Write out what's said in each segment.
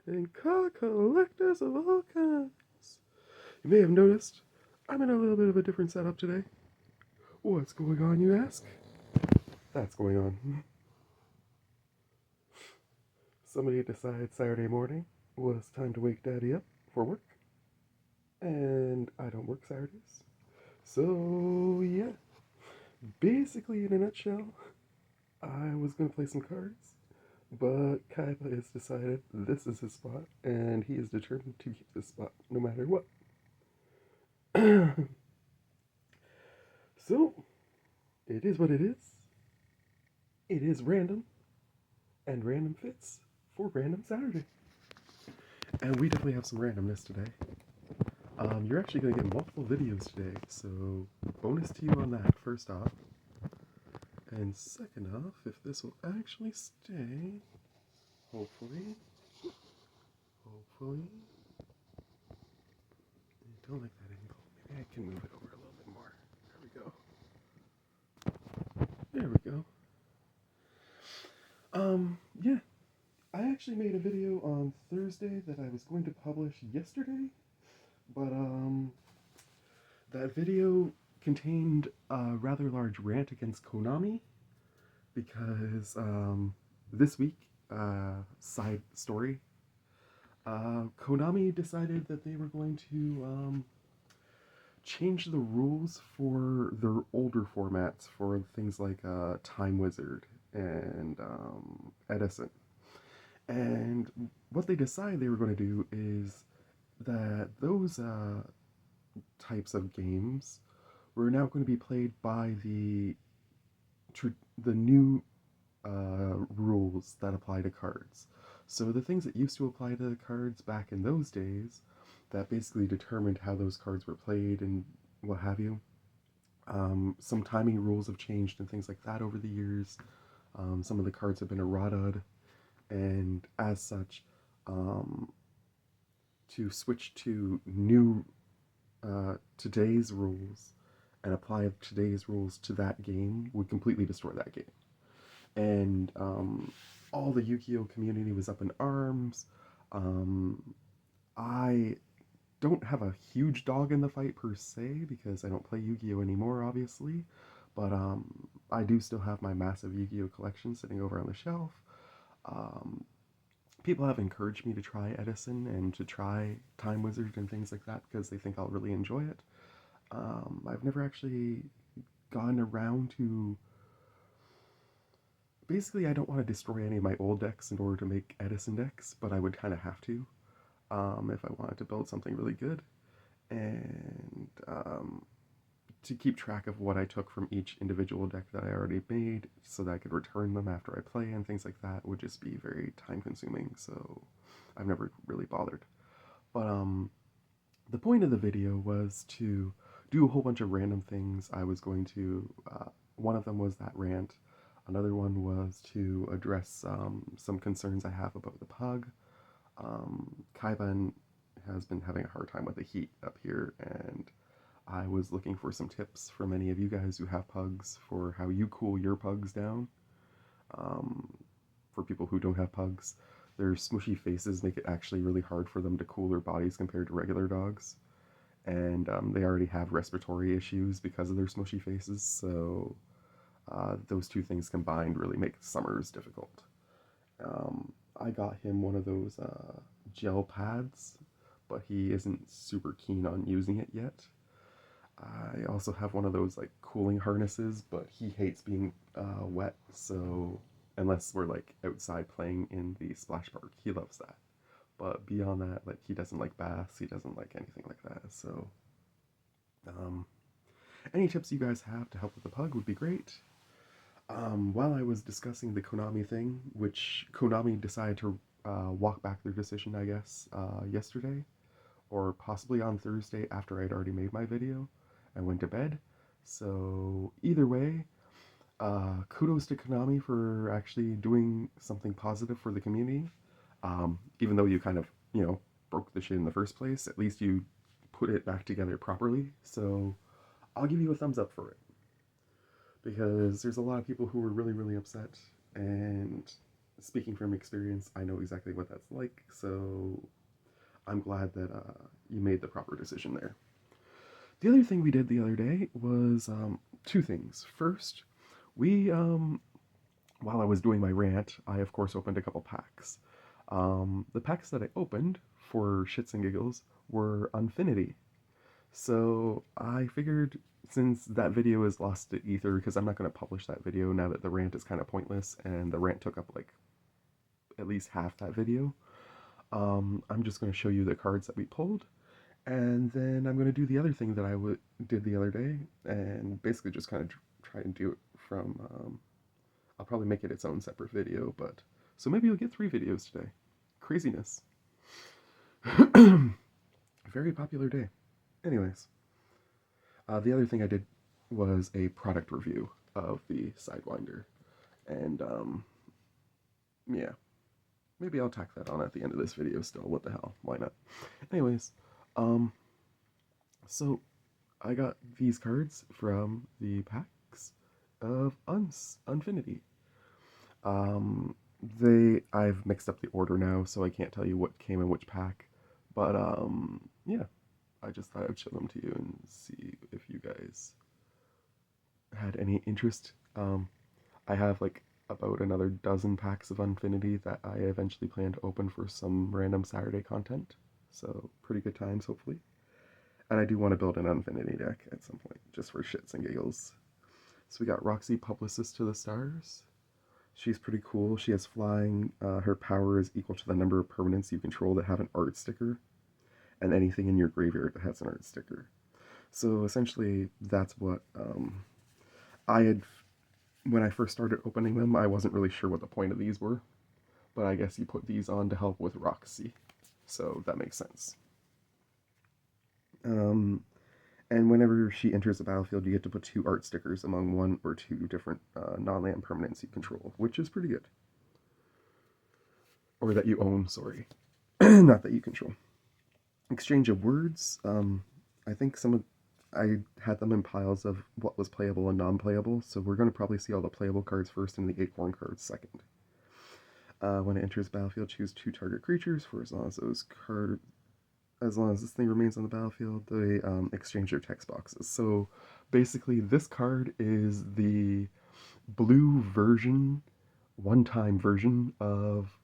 and card collectors of all kinds. You may have noticed I'm in a little bit of a different setup today. What's going on, you ask? That's going on. Somebody decided Saturday morning was time to wake Daddy up for work, and I don't work Saturdays. So, yeah, basically, in a nutshell, I was going to play some cards, but Kaiba has decided this is his spot, and he is determined to keep this spot no matter what. So, it is what it is. It is random, and random fits for Random Saturday. And we definitely have some randomness today. You're actually going to get multiple videos today, so bonus to you on that, first off. And second off, if this will actually stay, hopefully, I don't like that angle. Maybe I can move it over a little bit more. There we go. Yeah, I actually made a video on Thursday that I was going to publish yesterday, but that video contained a rather large rant against Konami because this week, side story, Konami decided that they were going to change the rules for their older formats for things like Time Wizard and Edison. And what they decided they were going to do is that those types of games were now going to be played by the new rules that apply to cards. So the things that used to apply to the cards back in those days, that basically determined how those cards were played and what have you. Some timing rules have changed and things like that over the years. Some of the cards have been errataed, and as such, to switch to new today's rules and apply today's rules to that game would completely destroy that game. And all the Yu-Gi-Oh community was up in arms. I don't have a huge dog in the fight per se because I don't play Yu-Gi-Oh anymore, obviously. But I do still have my massive Yu-Gi-Oh collection sitting over on the shelf. Um, People have encouraged me to try Edison and to try Time Wizard and things like that because they think I'll really enjoy it. I've never actually gotten around to. Basically, I don't want to destroy any of my old decks in order to make Edison decks, but I would kind of have to if I wanted to build something really good. And to keep track of what I took from each individual deck that I already made so that I could return them after I play and things like that would just be very time consuming, so I've never really bothered. But the point of the video was to do a whole bunch of random things. I was going to, one of them was that rant. Another one was to address some concerns I have about the pug. Kaiba has been having a hard time with the heat up here, and I was looking for some tips from any of you guys who have pugs for how you cool your pugs down. Um, for people who don't have pugs, their smushy faces make it actually really hard for them to cool their bodies compared to regular dogs. And they already have respiratory issues because of their smushy faces, so those two things combined really make summers difficult. I got him one of those gel pads, but he isn't super keen on using it yet. I also have one of those like cooling harnesses, but he hates being wet, so unless we're like outside playing in the splash park, he loves that. But beyond that, like he doesn't like baths, he doesn't like anything like that. So, um, any tips you guys have to help with the pug would be great. While I was discussing the Konami thing, which Konami decided to walk back their decision, I guess, yesterday, or possibly on Thursday after I'd already made my video and went to bed. So, either way, kudos to Konami for actually doing something positive for the community. Even though you kind of, broke the shit in the first place, at least you put it back together properly. So, I'll give you a thumbs up for it because there's a lot of people who were really, really upset, and speaking from experience, I know exactly what that's like, so I'm glad that you made the proper decision there. The other thing we did the other day was two things. First, we, while I was doing my rant, I of course opened a couple packs. The packs that I opened for shits and giggles were Unfinity. So I figured since that video is lost to ether, because I'm not going to publish that video now that the rant is kind of pointless and the rant took up like at least half that video, I'm just going to show you the cards that we pulled, and then I'm going to do the other thing that did the other day, and basically just kind of try and do it from. I'll probably make it its own separate video, but so maybe you'll get 3 videos today. Craziness. Very popular day. Anyways, the other thing I did was a product review of the Sidewinder, and yeah, maybe I'll tack that on at the end of this video still. What the hell? Why not? Anyways, um, so I got these cards from the packs of Unfinity. Um, I've mixed up the order now, so I can't tell you what came in which pack. But yeah, I just thought I'd show them to you and see if you guys had any interest. I have like about another dozen packs of Unfinity that I eventually plan to open for some random Saturday content. So pretty good times, hopefully. And I do want to build an Unfinity deck at some point, just for shits and giggles. So we got Roxy, Publicist to the Stars. She's pretty cool. She has flying. Her power is equal to the number of permanents you control that have an art sticker, and anything in your graveyard that has an art sticker. So essentially, that's what I had. When I first started opening them, I wasn't really sure what the point of these were, but I guess you put these on to help with Roxy, so that makes sense. Um, and whenever she enters the battlefield, you get to put 2 art stickers among 1 or 2 different non-land permanents you control, which is pretty good. Or that you own, sorry. Not that you control. Exchange of words. I think I had them in piles of what was playable and non-playable, so we're going to probably see all the playable cards first and the acorn cards second. When it enters battlefield, choose 2 target creatures for as long as this thing remains on the battlefield. They exchange their text boxes. So basically, this card is the blue version, one-time version of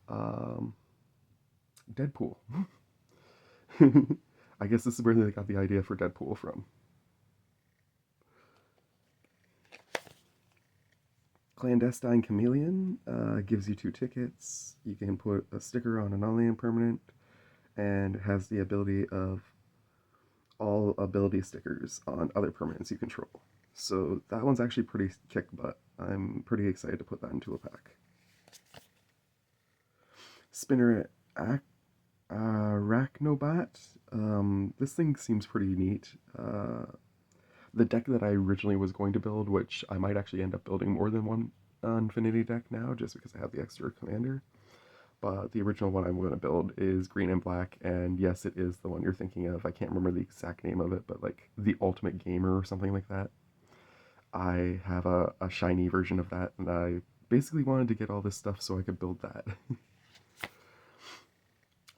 Deadpool. I guess this is where they got the idea for Deadpool from. Clandestine Chameleon gives you 2 tickets. You can put a sticker on a non-land permanent, and has the ability of all ability stickers on other permanents you control. So that one's actually pretty kick butt. I'm pretty excited to put that into a pack. Spinner Arachnobat. This thing seems pretty neat. The deck that I originally was going to build, which I might actually end up building more than one Infinity deck now, just because I have the extra commander. But the original one I'm going to build is green and black, and yes, it is the one you're thinking of. I can't remember the exact name of it, but like the Ultimate Gamer or something like that. I have a shiny version of that, and I basically wanted to get all this stuff so I could build that.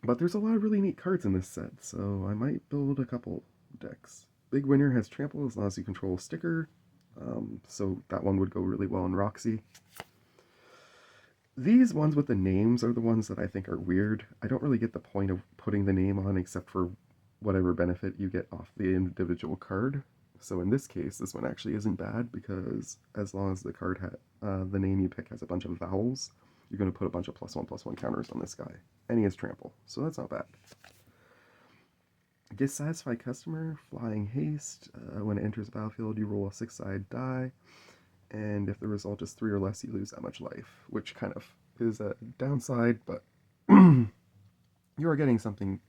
But there's a lot of really neat cards in this set, so I might build a couple decks. Big Winner has Trample as long as you control a sticker, so that one would go really well in Roxy. These ones with the names are the ones that I think are weird. I don't really get the point of putting the name on except for whatever benefit you get off the individual card. So in this case, this one actually isn't bad, because as long as the card the name you pick has a bunch of vowels, you're going to put a bunch of +1/+1 counters on this guy. And he has Trample, so that's not bad. Dissatisfied Customer, Flying Haste. When it enters the battlefield, you roll a 6-sided die, and if the result is 3 or less, you lose that much life, which kind of is a downside, but you are getting something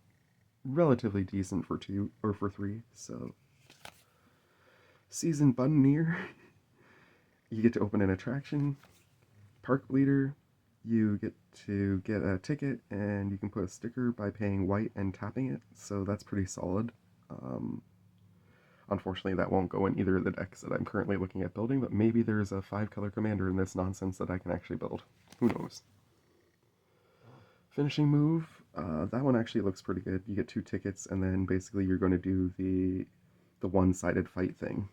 relatively decent for 2 or for 3, so. Seasoned Buttoneer, you get to open an attraction. Park Bleeder, you get to get a ticket, and you can put a sticker by paying white and tapping it, so that's pretty solid. Unfortunately, that won't go in either of the decks that I'm currently looking at building, but maybe there's a 5-color commander in this nonsense that I can actually build. Who knows? Finishing move, that one actually looks pretty good. You get 2 tickets, and then basically you're going to do the one-sided fight thing.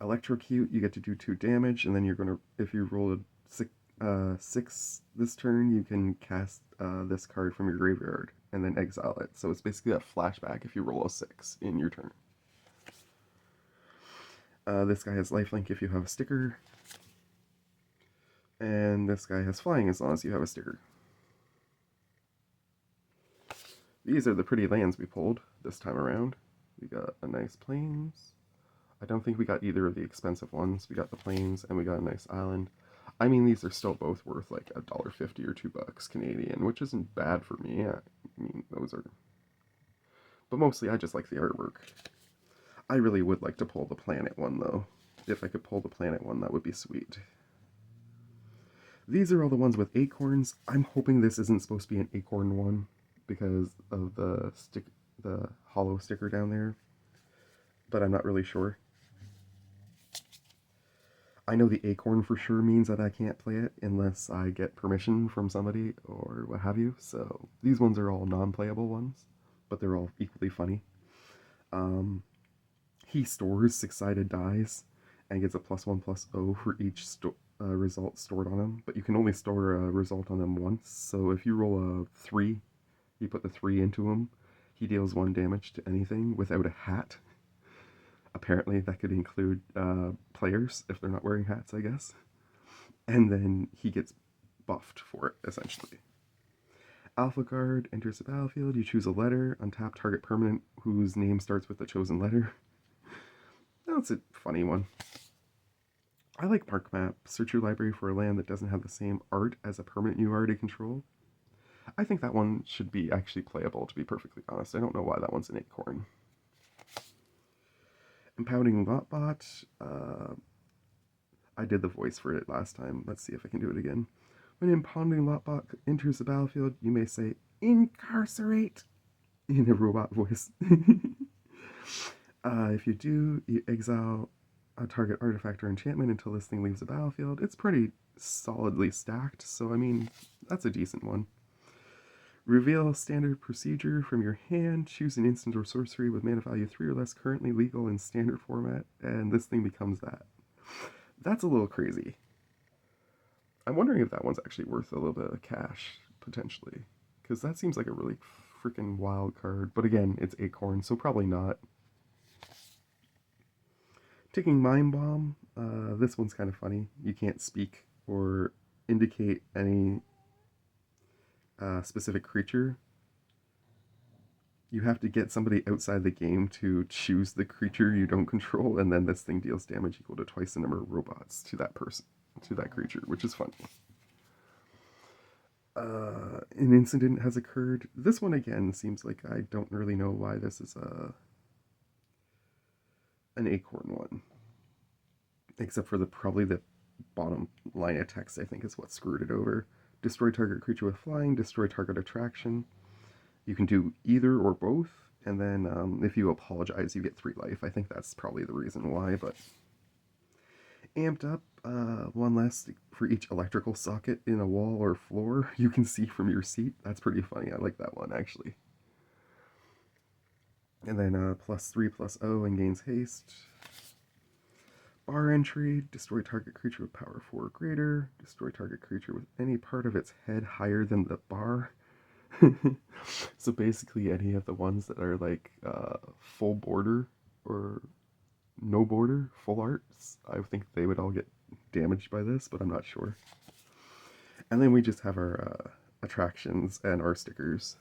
Electrocute, you get to do 2 damage, and then you're going to, if you roll a 6 this turn, you can cast this card from your graveyard and then exile it. So it's basically a flashback if you roll a 6 in your turn. This guy has lifelink if you have a sticker. And this guy has flying as long as you have a sticker. These are the pretty lands we pulled this time around. We got a nice plains. I don't think we got either of the expensive ones. We got the plains and we got a nice island. I mean, these are still both worth like $1.50 or $2 Canadian, which isn't bad for me. I mean, those are... But mostly I just like the artwork. I really would like to pull the planet one, though. If I could pull the planet one, that would be sweet. These are all the ones with acorns. I'm hoping this isn't supposed to be an acorn one because of the hollow sticker down there, but I'm not really sure. I know the acorn for sure means that I can't play it unless I get permission from somebody or what have you, so these ones are all non-playable ones, but they're all equally funny. He stores 6-sided dice and gets a +1/+0 for each result stored on him, but you can only store a result on him once, so if you roll a 3, you put the 3 into him, he deals 1 damage to anything without a hat. Apparently that could include players if they're not wearing hats, I guess. And then he gets buffed for it, essentially. Alpha card enters the battlefield. You choose a letter. Untap target permanent whose name starts with the chosen letter. That's a funny one. I like Park Map. Search your library for a land that doesn't have the same art as a permanent you already control. I think that one should be actually playable, to be perfectly honest. I don't know why that one's an acorn. Impounding Lotbot. I did the voice for it last time. Let's see if I can do it again. When impounding Lotbot enters the battlefield, you may say, "Incarcerate," in a robot voice. If you do, you exile a target artifact or enchantment until this thing leaves the battlefield. It's pretty solidly stacked, so I mean, that's a decent one. Reveal standard procedure from your hand. Choose an instant or sorcery with mana value 3 or less currently legal in standard format, and this thing becomes that. That's a little crazy. I'm wondering if that one's actually worth a little bit of cash, potentially. Because that seems like a really freaking wild card. But again, it's acorn, so probably not. Ticking Mind Bomb. This one's kind of funny. You can't speak or indicate any specific creature. You have to get somebody outside the game to choose the creature you don't control, and then this thing deals damage equal to twice the number of robots to that person, to that creature, which is funny. An incident has occurred. This one again seems like I don't really know why this is an acorn one, except for probably the bottom line of text. I think is what screwed it over. Destroy target creature with flying. Destroy target attraction. You can do either or both, and then if you apologize, you get 3 life. I think that's probably the reason why, but... Amped Up, 1 less for each electrical socket in a wall or floor you can see from your seat. That's pretty funny. I like that one, actually. And then +3/+0 and gains haste. Bar entry, destroy target creature with power 4 or greater. Destroy target creature with any part of its head higher than the bar. So basically any of the ones that are like full border or no border, full arts, I think they would all get damaged by this, but I'm not sure. And then we just have our attractions and our stickers,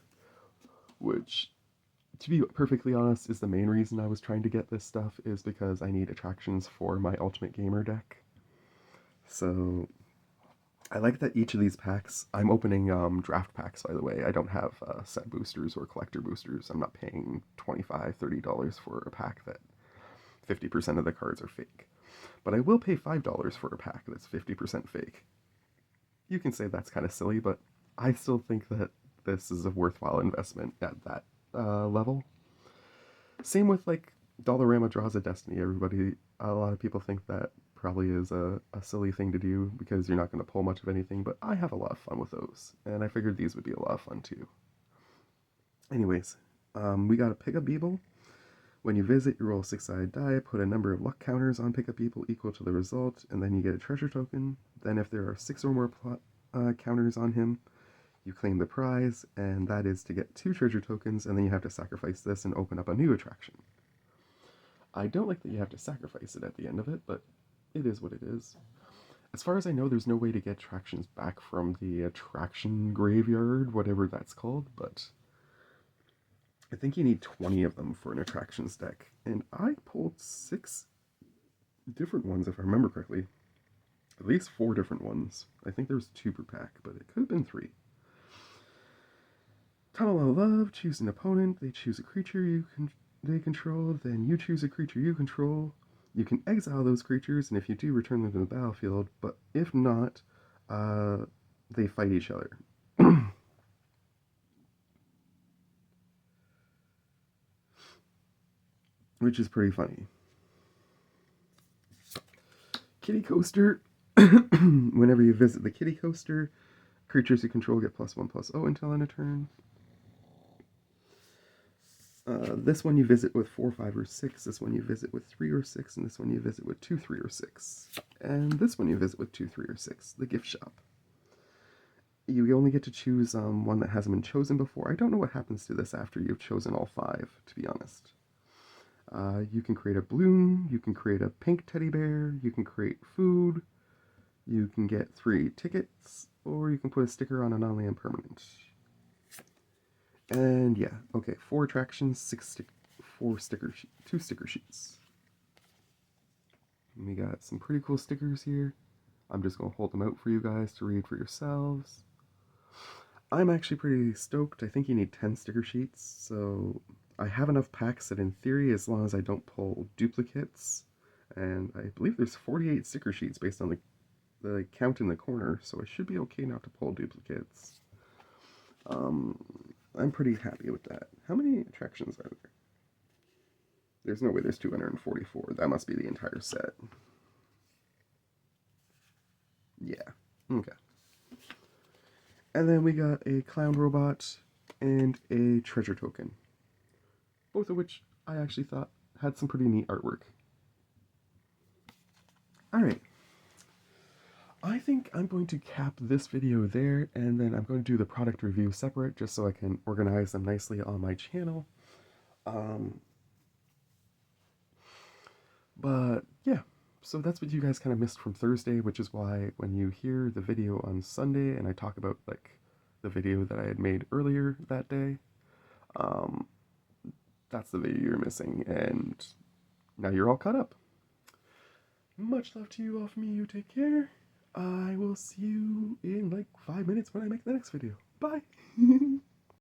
which, to be perfectly honest, is the main reason I was trying to get this stuff, is because I need attractions for my Ultimate Gamer deck. So I like that each of these packs, I'm opening draft packs, by the way. I don't have set boosters or collector boosters. I'm not paying $25, $30 for a pack that 50% of the cards are fake. But I will pay $5 for a pack that's 50% fake. You can say that's kind of silly, but I still think that this is a worthwhile investment at that level. Same with like Dollarama Draws of Destiny. A lot of people think that probably is a silly thing to do because you're not going to pull much of anything, but I have a lot of fun with those, and I figured these would be a lot of fun too. Anyways, we got a pickup Beeble. When you visit, you roll a 6-sided die, put a number of luck counters on pickup Beeple equal to the result, and then you get a treasure token. Then if there are 6 or more counters on him, you claim the prize, and that is to get 2 treasure tokens, and then you have to sacrifice this and open up a new attraction. I don't like that you have to sacrifice it at the end of it, but it is what it is. As far as I know, there's no way to get attractions back from the attraction graveyard, whatever that's called, but I think you need 20 of them for an attractions deck. And I pulled 6 different ones, if I remember correctly. At least 4 different ones. I think there's 2 per pack, but it could have been 3. Tunnel of Love, choose an opponent, they choose a creature they control, then you choose a creature you control. You can exile those creatures, and if you do, return them to the battlefield, but if not, they fight each other. Which is pretty funny. Kitty Coaster. Whenever you visit the Kitty Coaster, creatures you control get +1/+0 until end of turn. This one you visit with 4, 5, or 6. This one you visit with 3 or 6. And this one you visit with 2, 3, or 6. And this one you visit with 2, 3, or 6. The gift shop. You only get to choose one that hasn't been chosen before. I don't know what happens to this after you've chosen all 5, to be honest. You can create a balloon. You can create a pink teddy bear. You can create food. You can get 3 tickets. Or you can put a sticker on a non-land permanent. And yeah, okay, 4 attractions, 2 sticker sheets. And we got some pretty cool stickers here. I'm just going to hold them out for you guys to read for yourselves. I'm actually pretty stoked. I think you need 10 sticker sheets, so I have enough packs that in theory, as long as I don't pull duplicates, and I believe there's 48 sticker sheets based on the count in the corner, so I should be okay not to pull duplicates. I'm pretty happy with that. How many attractions are there? There's no way there's 244. That must be the entire set. Yeah. Okay. And then we got a clown robot and a treasure token. Both of which I actually thought had some pretty neat artwork. Alright. I think I'm going to cap this video there, and then I'm going to do the product review separate, just so I can organize them nicely on my channel. But yeah, so that's what you guys kind of missed from Thursday, which is why when you hear the video on Sunday and I talk about like the video that I had made earlier that day, that's the video you're missing, and now you're all caught up. Much love to you all from me. You take care. I will see you in like 5 minutes when I make the next video. Bye!